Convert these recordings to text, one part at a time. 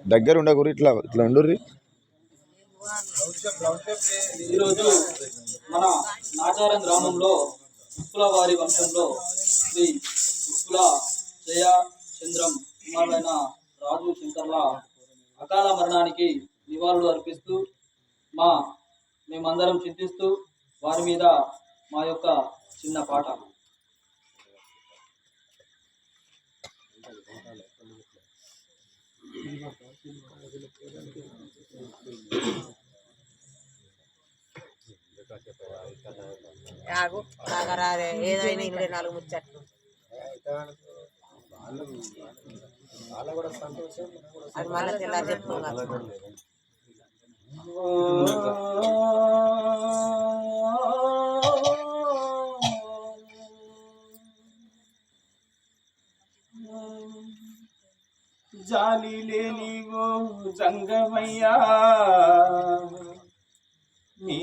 దగ్గర ఉండకూరు ఇట్లా ఇట్లా ఉండుర్రి. ఈరోజు మన నాచారం గ్రామంలో ఉప్పుల వారి వంశంలో శ్రీ ఉప్పుల జయ చంద్రం కుమారుడైన రాజు శంకర్ల అకాల మరణానికి నివాళులు అర్పిస్తూ మేమందరం చింతిస్తూ వారి మీద మా యొక్క చిన్న పాట. ఏదైనా 24 ముచ్చట్లు అది మళ్ళీ తెల్లారి చెప్పుకోవాలి. జాలి లేని ఓ జంగమయ్యా నీ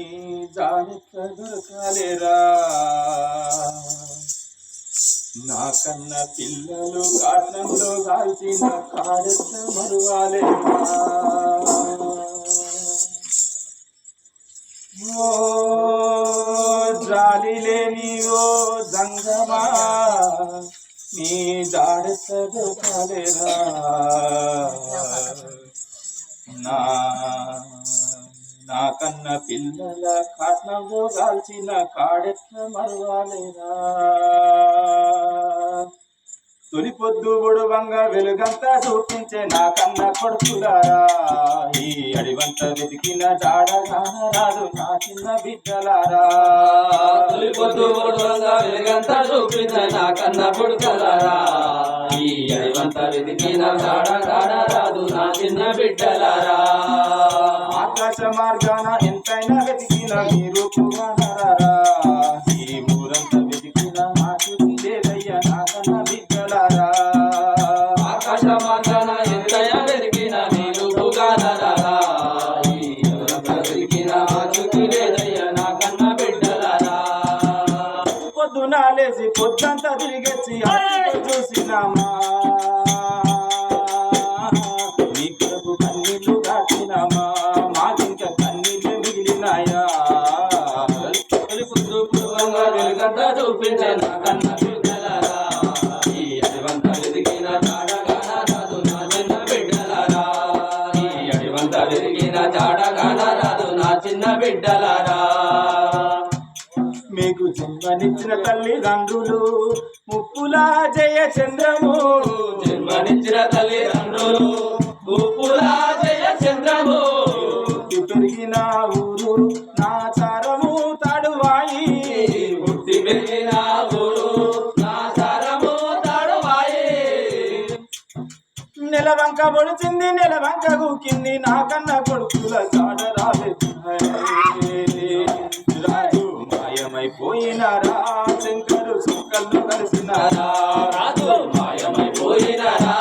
జాలిక దొరకాలేరా, నా కన్న పిల్లలు కారణంలో కాల్చిన కాడెట్ల మరువాలేరా. ఓ జాలి లేని ఓ జంగమా నీ జాడెట్ల దొరకాలేరా, నా కన్న పిల్లల కారణంలో కాల్చిన కాడెట్ల మరువాలేరా. తొలి పొద్దు బుడువంగా వెలుగంతా చూపించే నా కన్న కొడుకులారా, ఈ అడివంత వెతికిన జాడ కానరాదు నా చిన్న బిడ్డలారా. తొలి పొద్దు బుడువంగా వెలుగంతా చూపించే నా కన్న కొడుకులారా, ఈ అడివంత వెతికిన జాడ కానరాదు నా చిన్న బిడ్డలారా. ఆకాశ మార్గాన ఎంతైనా వెతికిన మీరు పురాణరారా, ఈ ఊరంతా వెతికిన మాకు లేదయ్యా నా కన్న బిడ్డలారా. ఆకాశ మార్గాన ఎంతైనా వెతికిన మీరు పురాణరారా, ఈ ఊరంతా వెతికిన మాకు లేదయ్యా నా కన్న బిడ్డలారా. పొద్దున లేచి పొద్దంతా తిరిగొచ్చి చూసినామా, నీ కొరకు కన్నీళ్లు దాచినామా, మాకింక కన్నీళ్లు మిగిలినాయా. వెలుగంతా చూపించే నా కన్న బిడ్డలారా, ఈ అడివంతా వెతికిన జాడ కానరాదు నా చిన్న బిడ్డలారా, ఈ అడివంతా వెతికిన జాడ కానరాదు నా చిన్న బిడ్డలారా. మీకు జన్మనిచ్చిన తల్లిదండ్రులు ఉప్పుల జయ చంద్రము, జన్మనిచ్చిన తల్లిదండ్రులు ఉప్పుల జయ చంద్రము, పెరిగిన ఊరు నాచారము తాడువాయి, పుట్టి పెరిగిన ఊరు నాచారము తాడువాయి. నెలవంక పొడిచింది నెలవంక గూకింది నా కన్న కొడుకుల జాడ రాలేదు. రాజు మాయమైపోయినారా, శంకరు సుక్కల్లో కలిసినారా, రాజు మాయమైపోయినారా,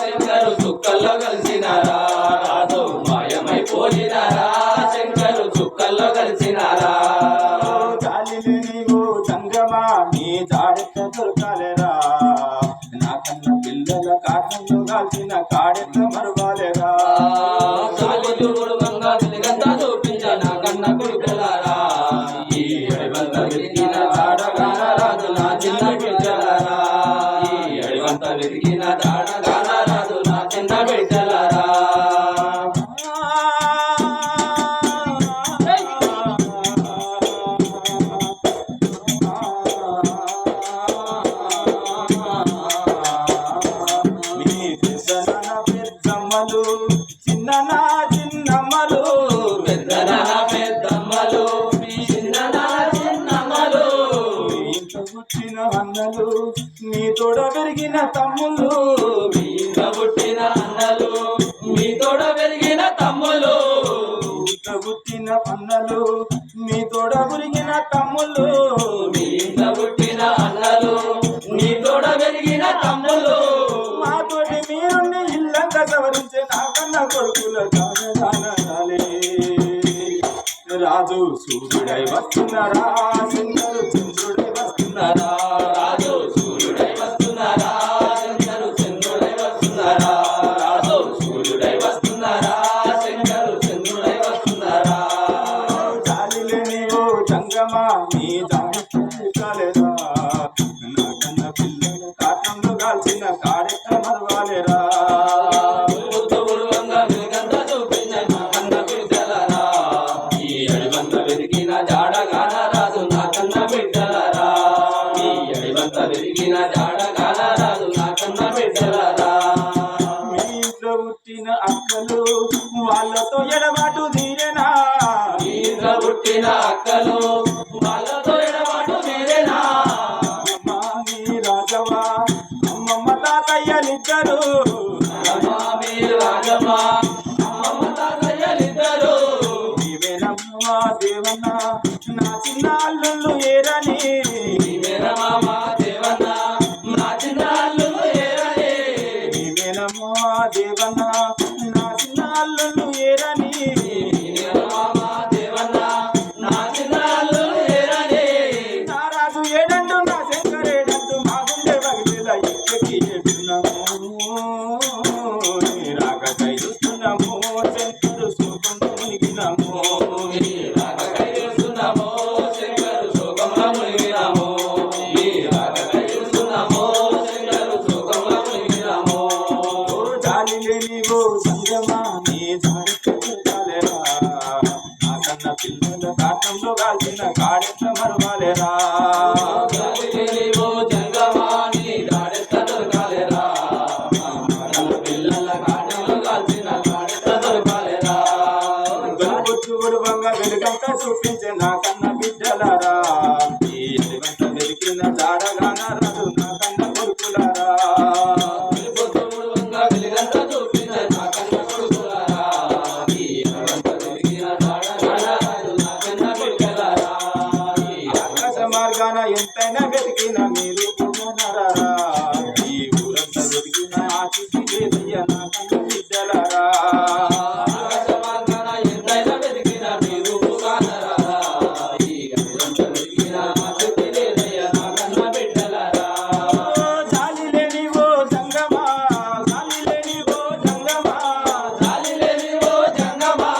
శంకరు సుక్కల్లో కలిసినారా, రాజు మాయమైపోయినారా, శంకరు సుక్కల్లో కలిసినారా. జాలి లేని ఓ జంగమా నీ జాడెట్ల దొరకాలేరా, నా కన్న పిల్లల కారణంలో కాల్చిన కాడెట్ల మరువాలేరా. జాలి బుడువంగా వెలుగంతా చూపించే నా కన్న కొడుకులారా, ఈ అడివంత వెతికిన జాడ కానరాదు నా చిన్న బిడ్డలారా, ఈ అడివంత వెతికిన జాడ కానరాదు నా చిన్న బిడ్డలారా. పెద్దమ్మలు చిన్న నా చిన్నమ్మలు, పెద్దన పెద్దమ్మలు చిన్న నా చిన్నమ్మలు, ఇంట్లో పుట్టిన అన్నలు మీ తోడ పెరిగిన తమ్ముళ్ళు, మీ ఇంట్లో పుట్టిన అన్నలు మీ తోడ పెరిగిన తమ్ముళ్ళు, ఇంట్లో పుట్టిన అన్నలు మీ తోడ పెరిగిన తమ్ముళ్ళు, మీ ఇంట్లో పుట్టిన అన్నలు మీ తోడ పెరిగిన తమ్ముళ్ళు. మాతోటి మీరుండి ఇల్లంతా సవరించే నా కన్న కొడుకుల జానరాలే. రాజు సూర్యుడై వస్తున్నారా, శంకరు చంద్రుడై వస్తున్నారా, రాజు సూర్యుడై వస్తున్నారా, శంకరు చంద్రుడై వస్తున్నారా, రాజు సూర్యుడై వస్తున్నారా. పుట్టిన అక్కలు వాళ్ళతో ఎడబాటు తీరేనా నీ ఇంట్లో పుట్టిన అక్కలు వాళ్ళతో ఎడబాటు మీరేనా అమ్మా నీ రాజవా అమ్మమ్మ తాతయ్యలిద్దరు అమ్మా మీ రాజమ్మ అమ్మమ్మ తాతయ్యలిద్దరు నీవేనమ్మా దేవన్న నా చిన్న అల్లుళ్ళు ఏరని నీవేనమ్మ దేవన్న నా చిన్న అల్లులు ఏరని నీవేనమ్మా దేవన్న నా చిన్న అల్లుళ్ళు ఏరని నీవేనమ్మ దేవన్న నా చిన్న అల్లులు ఏరని నా రాజు ఏడండు నా శంకరేడండు మా గుండె బగిలిలా ఎక్కడికి ఏడున్నాము నీ రాకకై చూస్తున్నాము శంకరు సూపంలో మునిగినాము నీ రాకకై చూస్తున్నాము శంకరు శోకంలో మునిగినాము నీ రాకకై చూస్తున్నాము శంకరు శోకంలో మునిగినాము ఓ జాలి లేని ఓ సంగమా నీ జాడి కాలేరా నా కన్న పిల్లల కాటంలో కాల్చిన కాడెట్ల మరవాలేరా ఓ జంగమా నీ దాడెత్త దొరకాలేరా పిల్లల కాటంలో కాల్చిన కాడెత్త దొరకాలేరా వెలుగొచ్చుడు వంగ వెలుగంతా చూపించే నా కన్న బిడ్డలారా ఈ అడివంత వెలికిన జాడగాన రాదు నా కన్న కొడుకులారా వెలుగొచ్చుడువంగా వెలుగంతా చూపించే నా కన్న కొడుకులారా ఈ అడివంత వెలిగిన జాడగానరాదు నా కన్న కొడుకులారా ఈ ఆకాశ మార్గాన ఎంతైనా వెతికిన మీరు పుణ్యనరారా ఈ ఊరంతా వెతికిన ఆశిసి లేదయ్య నా కన్న బిడ్డలారా ఆకాశ మార్గాన ఎంతైనా వెతికిన మీరు కానరారా ఈ అడివంత వెలిగిన ఆసక్తి లేదయ్యా నా కన్న బిడ్డలారా జాలి లేని ఓ సంగమా జాలి లేని ఓ సంగమా గాలి లేని ఓ జంగమా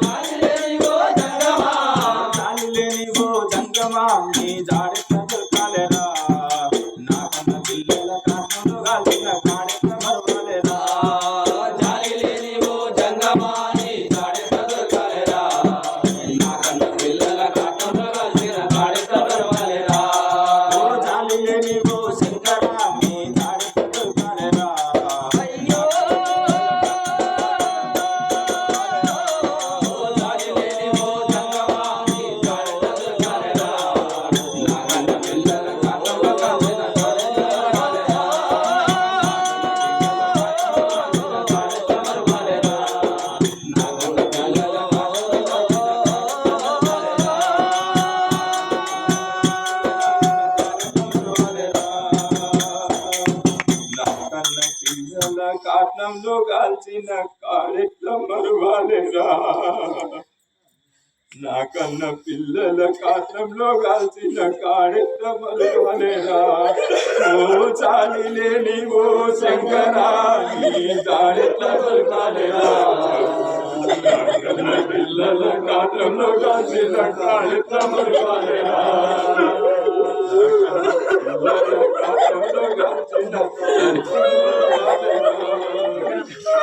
గాలి లేని ఓ జంగమా జాలి లేని ఓ సంగమా నీ జాడెట్ల దొరకాలేరా నా కన్న పిల్లల కాటంలో కాల్చిన కాడెట్ల మరవాలేరా జాలి లేని ఓ జంగమా నీ జాడెత్త దొరకాలేరా నా కన్న పిల్లల కాటంలో కాల్చిన కాడెత్త దొరకాలేరా ఓ జాలి లేని ఓ శంకరా నీ జాడెట్ల దొరకాలేరా అయ్యో జాలి లేని ఓ జంగమా నీ జాడెత్త దొరకాలేరా నా కన్న పిల్లల కాటంలో కాల్చిన కాడెత్త దొరకాలేరా నా కన్న పిల్లల కాట్నంలో కాల్చిన కాడెట్ల మరువాలేరా నా కన్న పిల్లల కాట్నంలో కాల్చిన కాడెట్ల మరువాలేరా ఓ చాలి లేని ఓ శంకరా నీ దాడెట్ల దొరకాలేరా నా కన్న పిల్లల కాట్నంలో కాల్చిన కాడెట్ల మరువాలేరా పిల్లల కాట్నంలో కాల్చిన కాడెట్ల మరువాలేరా